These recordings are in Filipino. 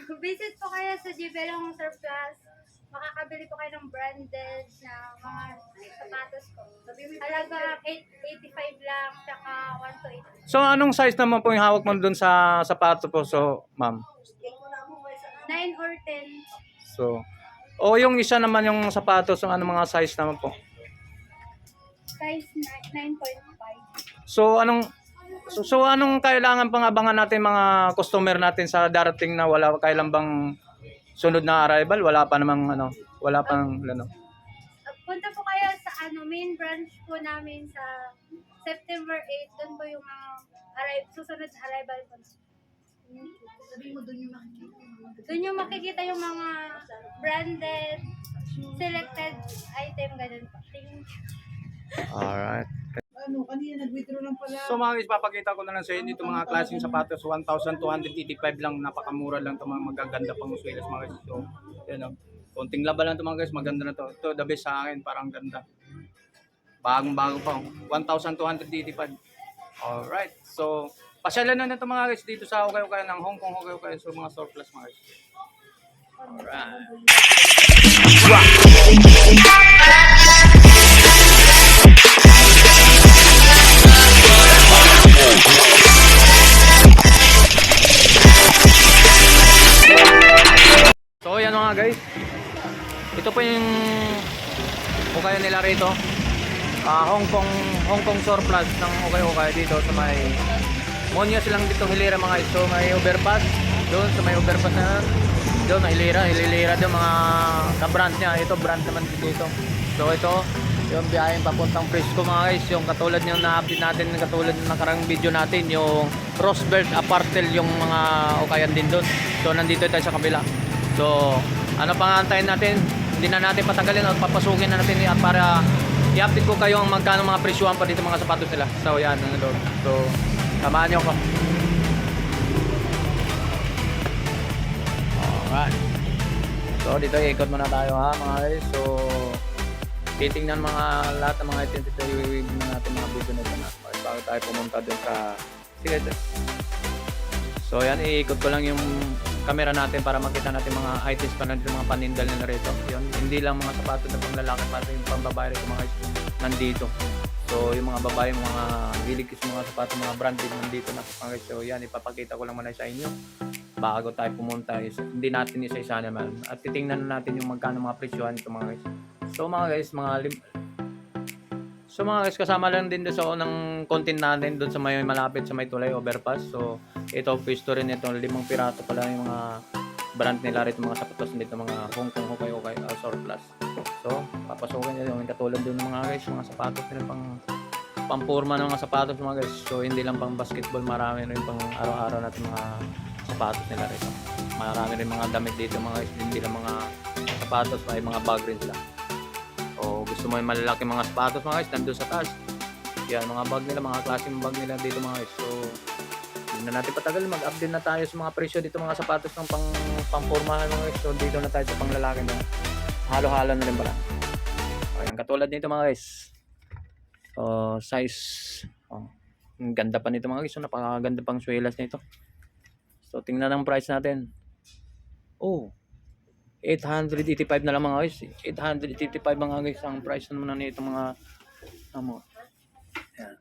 Visit po kayo sa Jibelong Surplus. Makakabili po kayo ng branded na mga sapatos ko. Halaga 885 lang, tsaka 1 to 8. So anong size naman po yung hawak mo dun sa sapato po, so ma'am? 9 or 10. So, o yung isa naman yung sapatos, yung ano mga size naman po? Size 9.5. So anong kailangan pang abangan natin mga customer natin sa darating na wala kailan bang sunod na arrival? Wala pa namang ano, wala pang ano. Punta po kayo sa main branch po namin sa September 8. Doon po yung mga susunod na arrival po. Sabi mo doon yung makikita. Doon yung makikita yung mga branded, selected item, ganun po. Thank you. Alright. Ano, kanina nag-withdraw lang pala. So mga guys, papakita ko na lang sa inyo itong mga klaseng sapatos. 1,285 lang, napakamura lang ito, mga magaganda pang muswelas mga guys. So, yan o. Konting laban lang ito mga guys, maganda na to. Ito, the best sa akin, parang ganda. Bagong-bago pa. 1,285. Alright. So, pasyalan na ito mga guys dito sa Ukay-Ukay ng Hong Kong Ukay-Ukay. So, mga surplus mga guys. Alright. So yan mga guys, ito po yung ukay nila rito, Hong Kong surplus ng ukay dito sa may Monya silang dito hilira mga guys. So may overpass doon sa may overpass na doon, hilira doon mga ka-brand niya. Ito brand naman dito. So ito yung biyaheng papuntang Frisco mga guys, yung katulad yung na-update natin, katulad ng nakarang video natin, yung Rosebelt Apartel, yung mga ukayan din doon. So nandito tayo sa kabila. So, ano pang antayin natin? Hindi na natin patagalin at papasukin na natin para i-update ko kayo ang magkano mga presyuhan pa dito mga sapatos nila. So, yan, ano doon. So, samahan nyo ako. Alright. So, dito ikot muna tayo ha mga guys. So, titingnan mga lahat ng mga item dito. I-review na natin mga video na ito na. Bago tayo pumunta doon sa... Sige, so, yan, iikot ko lang yung camera natin para makita natin mga items pa na dito, mga panindal na rito. Yun, hindi lang mga sapatos na pang lalaki, pati yung pang babae rito mga nandito. So yung mga babae, mga hilig sa mga sapatos, mga branded nandito na mga guys. So yan, ipapakita ko lang muna sa inyo bago tayo pumunta. Hindi natin isa-isa naman at titingnan natin yung magkano mga presyohan ito mga guys. So mga guys, kasama lang din doon sa unang content natin doon sa may malapit sa may tulay overpass. So ito pwesto rin ito, 5 piraso pala yung mga brand nila rito, mga sapatos nito, mga Hong Kong Ukay-Ukay surplus. So papasukin nyo yung katulad doon ng mga guys, mga sapatos nila pang-forma ng mga sapatos mga guys. So hindi lang pang basketball, marami rin pang araw-araw natin mga sapatos nila rito. Marami rin mga damit dito mga guys, hindi lang mga sapatos, may mga bag rin sila. O gusto mo yung malalaki mga sapatos mga guys, nandun sa taas. Yan, mga bag nila, mga klaseng bag nila dito mga guys. So, hindi na natin patagal, mag-update na tayo sa mga presyo dito mga sapatos ng pang-formahan mga guys. So, dito na tayo sa panglalaki na halo-halo na rin pala. Ayan, katulad nito mga guys. Size, ang ganda pa nito mga guys. So, napakaganda pang swelas nito. So, tingnan ang price natin. Oh, 885 na lang mga guys. 885 mga guys ang price naman nito mga yan.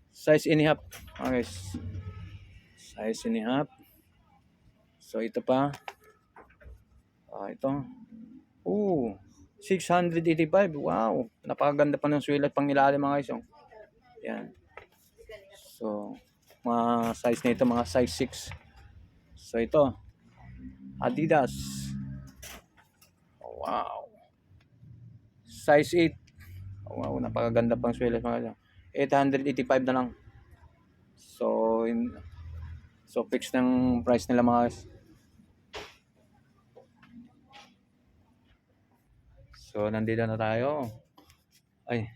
Size and a half mga guys. Size and a half. So ito pa. Ito. Oh, 685. Wow, napakaganda pa ng sulat pang ilalim mga guys. Yan. So mga size nito mga size 6. So ito Adidas. Wow. Size 8. Wow, napakaganda pang swelas mga 885 na lang. So fixed ng price nila mga guys. So nandito na tayo. Ay,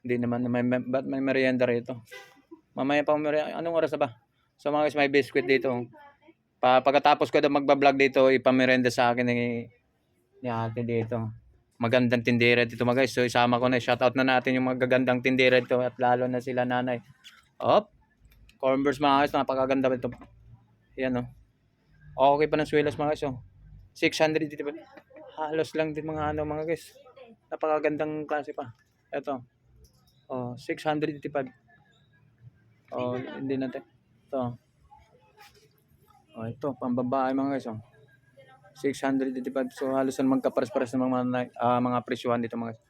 hindi naman may merienda rito. Mamaya pa merienda. Anong oras ba? So mga guys, may biscuit dito. Pagkatapos ko daw magbablog dito, ipamerenda sa akin ni ate dito. Magandang tindera dito mga guys. So isama ko na, shoutout na natin yung magagandang tindera dito at lalo na sila nanay. Converse mga guys, napakaganda ito. Yan Okay pa ng swelas mga guys. Oh. 685. Halos lang din mga ano mga guys. Napakagandang klase pa. Ito. Oh, 685. Oh, hindi natin. Ito. Oh, ito pambabae mga guys. Oh. 685. So halos magkapares-pares ng mga presyuhan dito mga guys.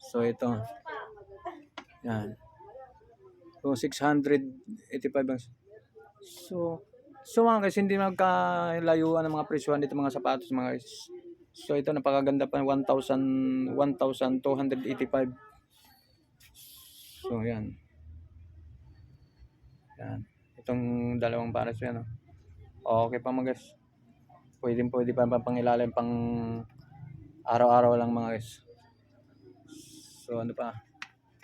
So ito. Yan. So 685 lang. So mga guys, hindi magkalayuan ng mga presyuhan dito mga sapatos mga guys. So ito napakaganda pa 1,285. So yan. Yan. Itong dalawang pares yan. Oh. Okay pa mga guys. Pwede pa pangilalim pang araw-araw lang mga guys. So ano pa?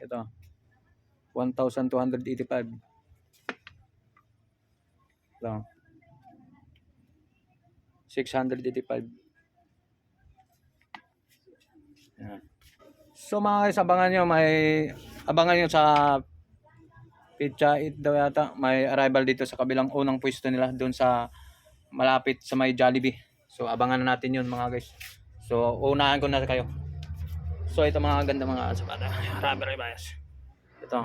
Ito. 1,285. Ito. 685. Yan. So mga guys, abangan nyo sa Pizza Eat daw yata. May arrival dito sa kabilang unang pwesto nila doon sa malapit sa may Jollibee. So abangan na natin yun mga guys. So unahan ko na kayo. So ito mga ganda mga sapatos. Rubber bias. Ito.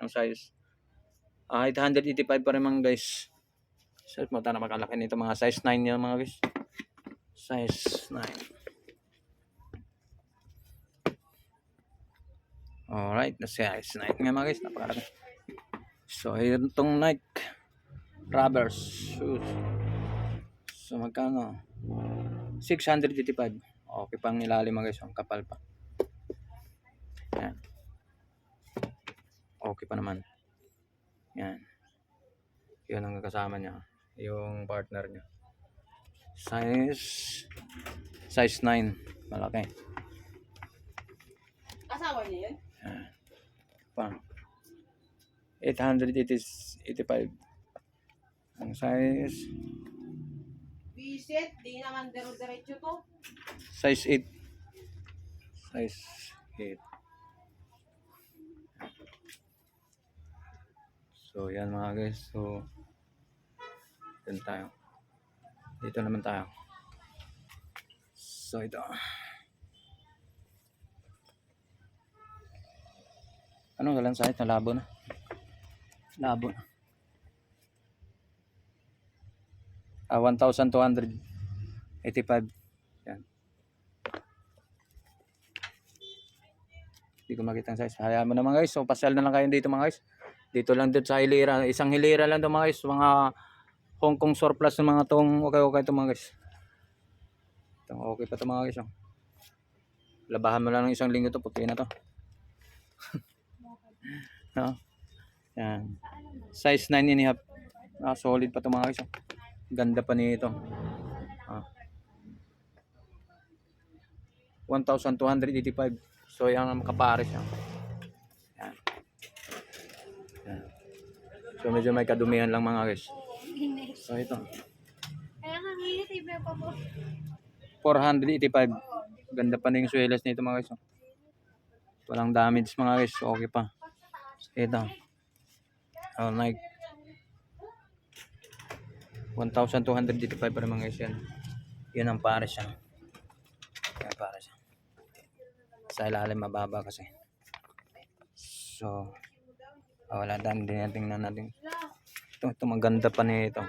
Ang size. 885 pa rin mga guys. So mata na makalaki nito mga size 9 yan mga guys. Size 9. Alright, na size 9 nga mga guys. Napakalaki. So itong Nike rubbers shoes. So magkano? 685. Okay pang ilalim mga guys. Ang kapal pa. Yan. Okay pa naman. Yan. Yun ang kasama niya. Yung partner niya. Size 9. Malaki. Asawa niya yun? Yan. Pa. 885. Ang size. Visit, di naman diretso to. Size 8. Size 8. So yan mga guys. So dito tayo. Dito naman tayo. So ito. Ano galang size na labo na? Labo na. 1,285. Yan. Hindi ko makita ang size. Hayaan mo na mga guys. So pasyal na lang kayo dito mga guys. Dito lang dito sa hilera. Isang hilera lang ito mga guys. Mga Hong Kong surplus ng mga tong okay ito mga guys. Ito, okay pa ito mga guys. Oh. Labahan mo lang ng isang linggo ito. Puti na ito. No? Yan. Size 9.5. Solid pa ito mga guys. Oh. Ganda pa nito. 1,285. So yan ang makapares yan. Yan. Yan. So medyo may kadumihan lang mga guys. So ito. Kaya nga ngayon, iba pa po. 485. Ganda pa na yung swelas nito mga guys. Walang damage mga guys. Okay pa. Ito. Oh, Nike. 1,285 pa rin mga guys yan. Yun ang pares yan. Yan pares yan. Sa ilalim mababa kasi. So, wala din tingnan natin. Ito maganda pa nito.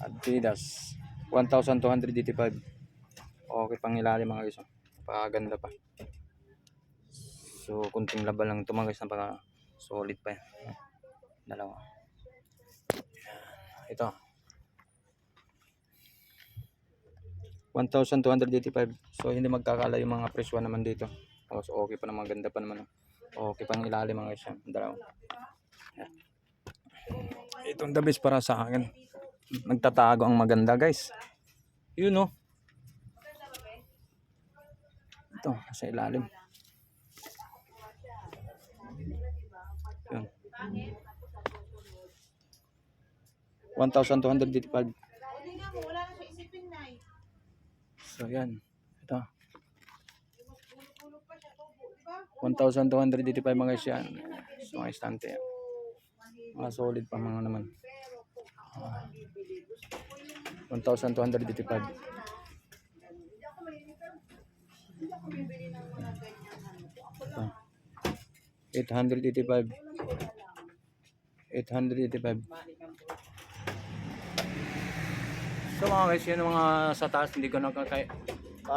Adidas 1,285. Okay pang ilalim mga guys. Napakaganda pa. So kunting laban lang ito mga guys. Napaka solid pa yan. Dalawa. Ito 1,285. So hindi magkakala yung mga presyo naman dito. So okay pa naman, ganda pa naman. Okay pang ilalim mga guys. Dalawa. Yan. Itong the best para sa akin. Nagtatago ang maganda guys. Yun oh. Ito sa ilalim. Yun. 1,285. So yan. Ito. 1,285 mga guys yan. So mga istante yan. Mga solid pa mga naman. 1,285. Ah. 885. 885. So mga guys, yun ang mga sa taas, hindi ko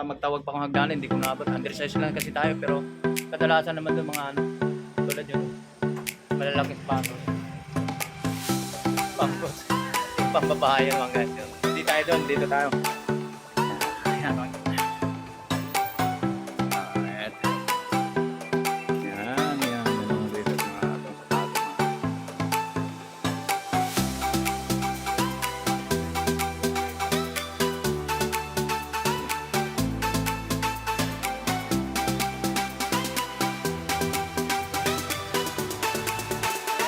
magtawag pa akong hagdanan, hindi ko naabot. Undersize lang kasi tayo, pero kadalasan naman doon mga ano, tulad yun, malalaking panos. Pangkos. Pambabahayan mga guys. Yun. Hindi tayo doon, dito tayo. Ayan mga guys. Alright. Yan ang dito sa mga atong sa taas.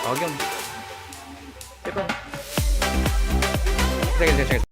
Tawag yun. Ito. Sige.